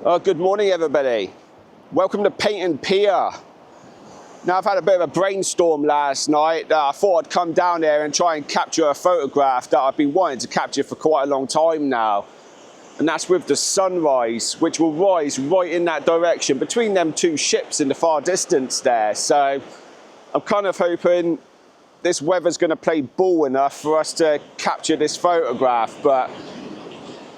Good morning, everybody. Welcome to Paignton Pier. Now, I've had a bit of a brainstorm last night. I thought I'd come down there and try and capture a photograph that I've been wanting to capture for quite a long time now. And that's with the sunrise, which will rise right in that direction between them two ships in the far distance there. So I'm kind of hoping this weather's going to play ball enough for us to capture this photograph. But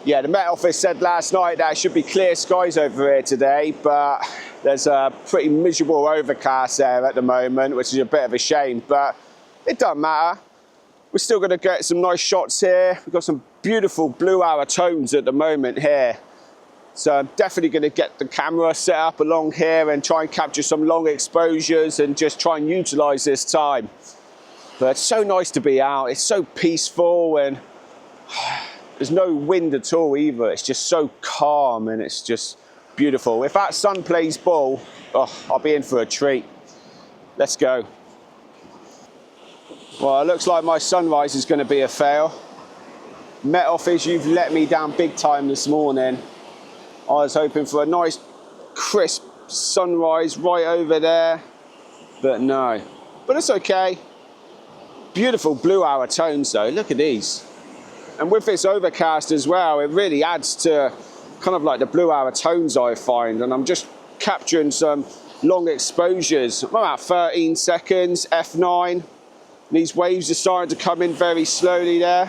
yeah, the Met Office said last night that it should be clear skies over here today, but there's a pretty miserable overcast there at the moment, which is a bit of a shame, but it doesn't matter. We're still going to get some nice shots here. We've got some beautiful blue hour tones at the moment here. So I'm definitely going to get the camera set up along here and try and capture some long exposures and just try and utilize this time. But it's so nice to be out. It's so peaceful and there's no wind at all either. It's just so calm and it's just beautiful. If that sun plays ball, I'll be in for a treat. Let's go. Well, it looks like my sunrise is going to be a fail. Met Office, you've let me down big time this morning. I was hoping for a nice crisp sunrise right over there, but no. But it's okay. Beautiful blue hour tones though, look at these. And with this overcast as well, it really adds to kind of like the blue hour tones I find. And I'm just capturing some long exposures, about 13 seconds, f9. These waves are starting to come in very slowly there.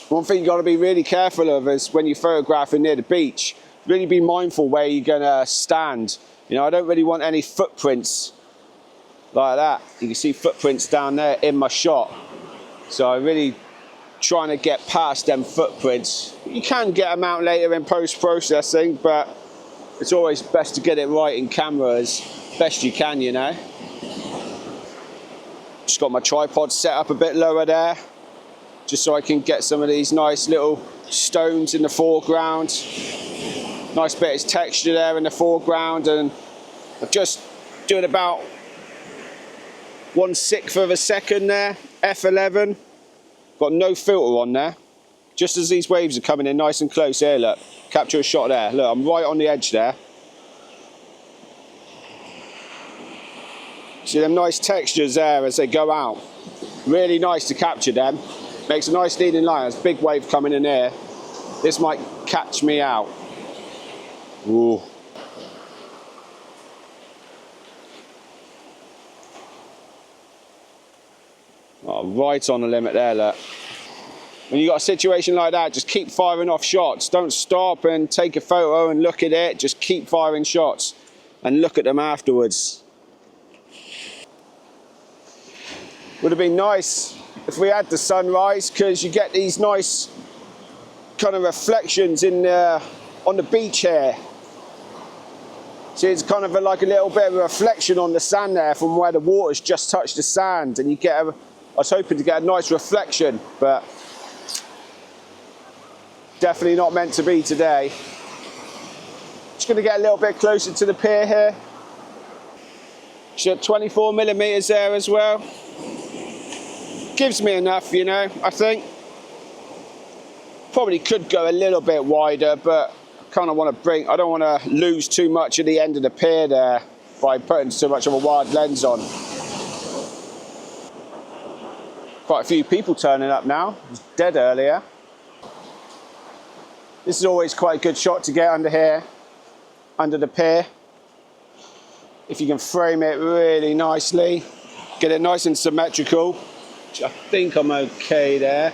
One thing you've got to be really careful of is when you're photographing near the beach, really be mindful where you're going to stand. You know, I don't really want any footprints like that. You can see footprints down there in my shot. So I'm really trying to get past them footprints. You can get them out later in post-processing, but it's always best to get it right in camera as best you can, you know. Just got my tripod set up a bit lower there, just so I can get some of these nice little stones in the foreground. Nice bit of texture there in the foreground, and I'm just doing about 1/6 of a second there, f11. Got no filter on there. Just as these waves are coming in nice and close here, look. Capture a shot there. Look, I'm right on the edge there. See them nice textures there as they go out. Really nice to capture them. Makes a nice leading line. There's a big wave coming in here. This might catch me out. Ooh. Oh, right on the limit there, look. When you've got a situation like that, just keep firing off shots. Don't stop and take a photo and look at it. Just keep firing shots and look at them afterwards. Would have been nice if we had the sunrise, because you get these nice kind of reflections in on the beach here. See, it's kind of like a little bit of a reflection on the sand there from where the water's just touched the sand, and you get I was hoping to get a nice reflection, but definitely not meant to be today. Just going to get a little bit closer to the pier here. Shot 24mm there as well. Gives me enough, you know, I think. Probably could go a little bit wider, but I kind of want to I don't want to lose too much at the end of the pier there by putting too much of a wide lens on. Quite a few people turning up now. It was dead earlier. This is always quite a good shot to get under here, under the pier. If you can frame it really nicely, get it nice and symmetrical, which I think I'm okay there.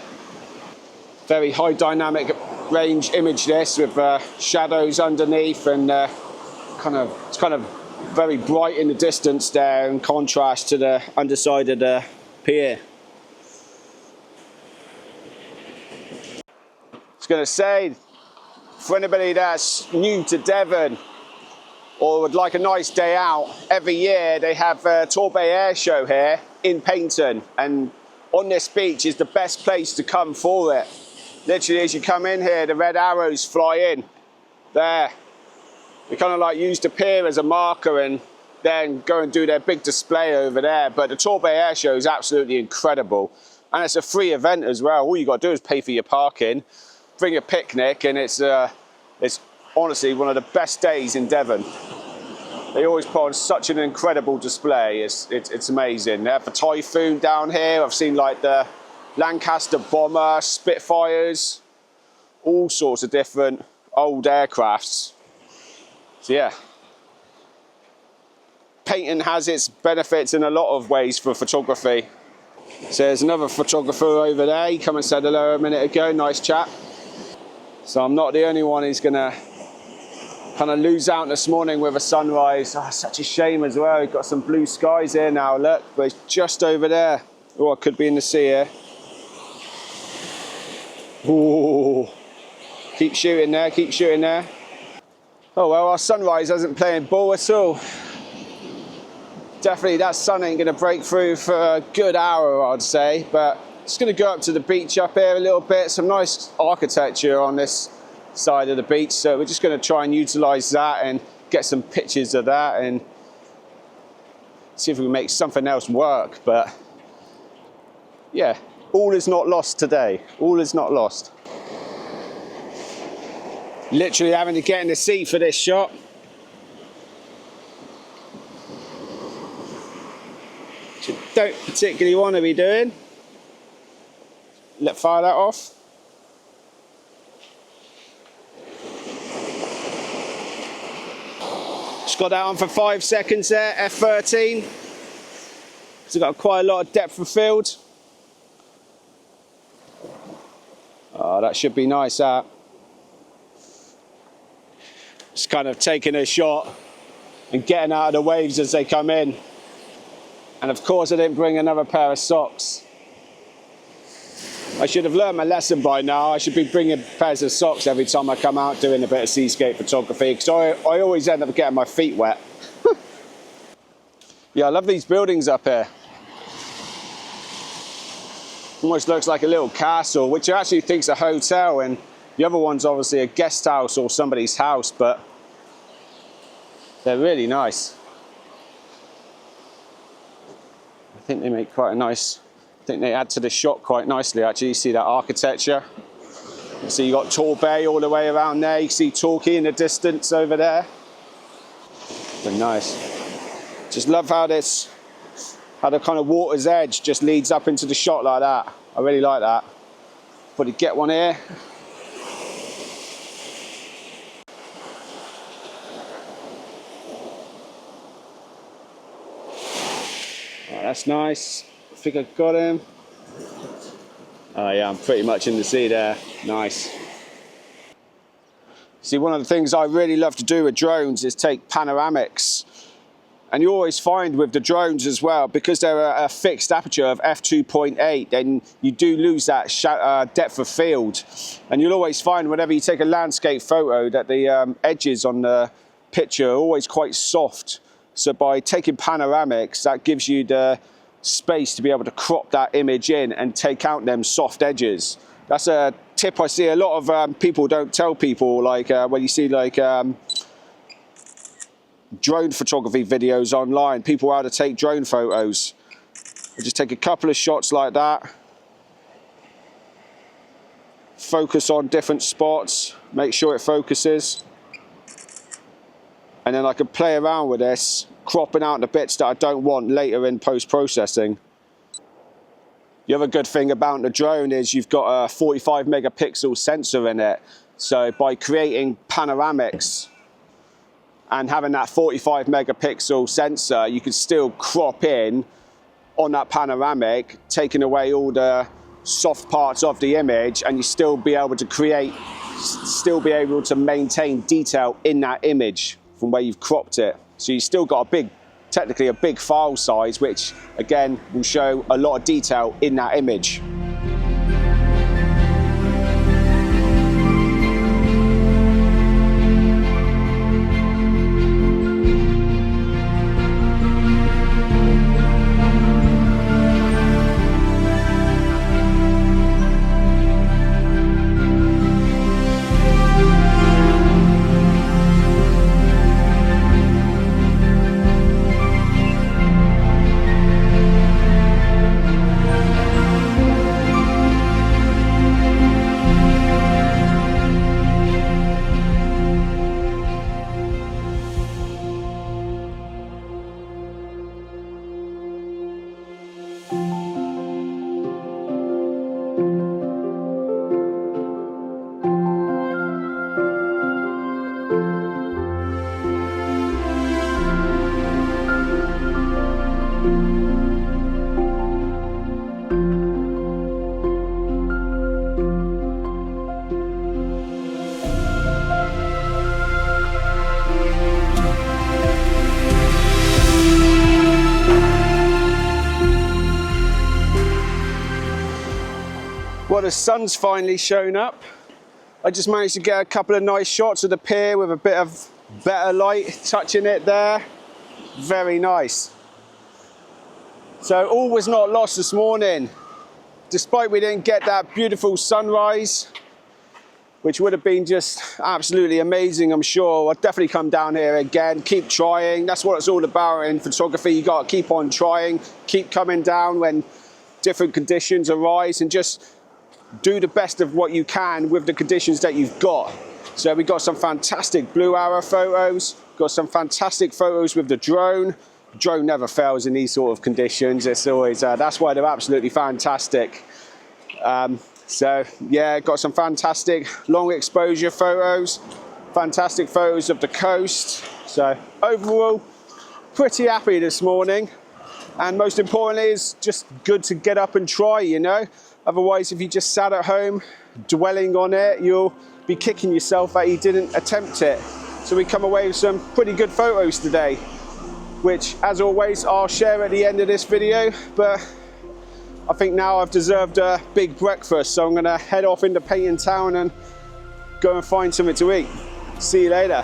Very high dynamic range image this, with shadows underneath, and it's kind of very bright in the distance there in contrast to the underside of the pier. Going to say, for anybody that's new to Devon or would like a nice day out, every year they have a Torbay Air Show here in Paignton, and on this beach is the best place to come for it. Literally, as you come in here, the red arrows fly in there. They kind of like use the pier as a marker and then go and do their big display over there. But the Torbay Air Show is absolutely incredible, and it's a free event as well. All you got to do is pay for your parking, bring a picnic, and it's It's honestly one of the best days in Devon. They always put on such an incredible display. It's amazing. They have the Typhoon down here. I've seen like the Lancaster Bomber, Spitfires, all sorts of different old aircrafts. So yeah, Paignton has its benefits in a lot of ways for photography. So there's another photographer over there. He come and said hello a minute ago. Nice chap. So I'm not the only one who's gonna kind of lose out this morning with a sunrise. Oh, such a shame as well. We've got some blue skies here now, look, but it's just over there. Oh, I could be in the sea here. Ooh. Keep shooting there, keep shooting there. Oh well, our sunrise isn't playing ball at all. Definitely that sun ain't gonna break through for a good hour, I'd say, but just gonna go up to the beach up here a little bit. Some nice architecture on this side of the beach, so we're just going to try and utilize that and get some pictures of that and see if we can make something else work. But yeah, all is not lost today. All is not lost. Literally having to get in the seat for this shot. Which I don't particularly want to be doing. Fire that off. Got that on for 5 seconds there, F13. It's got quite a lot of depth of field. Oh, that should be nice, that. Just kind of taking a shot and getting out of the waves as they come in. And of course I didn't bring another pair of socks. I should have learned my lesson by now. I should be bringing pairs of socks every time I come out doing a bit of seascape photography, because I always end up getting my feet wet. Yeah, I love these buildings up here. Almost looks like a little castle, which I actually think's a hotel, and the other one's obviously a guest house or somebody's house, but they're really nice. I think they make quite a nice... I think they add to the shot quite nicely, actually. You see that architecture. You see you got Torbay all the way around there. You see Torquay in the distance over there. But nice. Just love how the kind of water's edge just leads up into the shot like that. I really like that. Probably get one here. Oh, that's nice. I think I got him. Oh yeah, I'm pretty much in the sea there. Nice. See, one of the things I really love to do with drones is take panoramics. And you always find with the drones as well, because they're a fixed aperture of f2.8, then you do lose that depth of field. And you'll always find whenever you take a landscape photo that the edges on the picture are always quite soft. So by taking panoramics, that gives you the space to be able to crop that image in and take out them soft edges. That's a tip I see a lot of people don't tell people, like when you see like drone photography videos online, people how to take drone photos. You just take a couple of shots like that, focus on different spots, make sure it focuses, and then I can play around with this, cropping out the bits that I don't want later in post-processing. The other good thing about the drone is you've got a 45 megapixel sensor in it. So by creating panoramics and having that 45 megapixel sensor, you can still crop in on that panoramic, taking away all the soft parts of the image, and you still be able to create, still be able to maintain detail in that image from where you've cropped it. So you still got a big, technically a big file size, which again will show a lot of detail in that image. Well, the sun's finally shown up. I just managed to get a couple of nice shots of the pier with a bit of better light touching it there. Very nice. So all was not lost this morning. Despite we didn't get that beautiful sunrise, which would have been just absolutely amazing, I'm sure. I'll definitely come down here again, keep trying. That's what it's all about in photography. You got to keep on trying, keep coming down when different conditions arise, and just do the best of what you can with the conditions that you've got. So we got some fantastic blue arrow photos, got some fantastic photos with the drone. The drone never fails in these sort of conditions. It's always, that's why they're absolutely fantastic. So yeah, got some fantastic long exposure photos, fantastic photos of the coast. So overall, pretty happy this morning. And most importantly, it's just good to get up and try, you know. Otherwise, if you just sat at home dwelling on it, you'll be kicking yourself that you didn't attempt it. So we come away with some pretty good photos today, which as always, I'll share at the end of this video. But I think now I've deserved a big breakfast, so I'm gonna head off into Paignton town and go and find something to eat. See you later.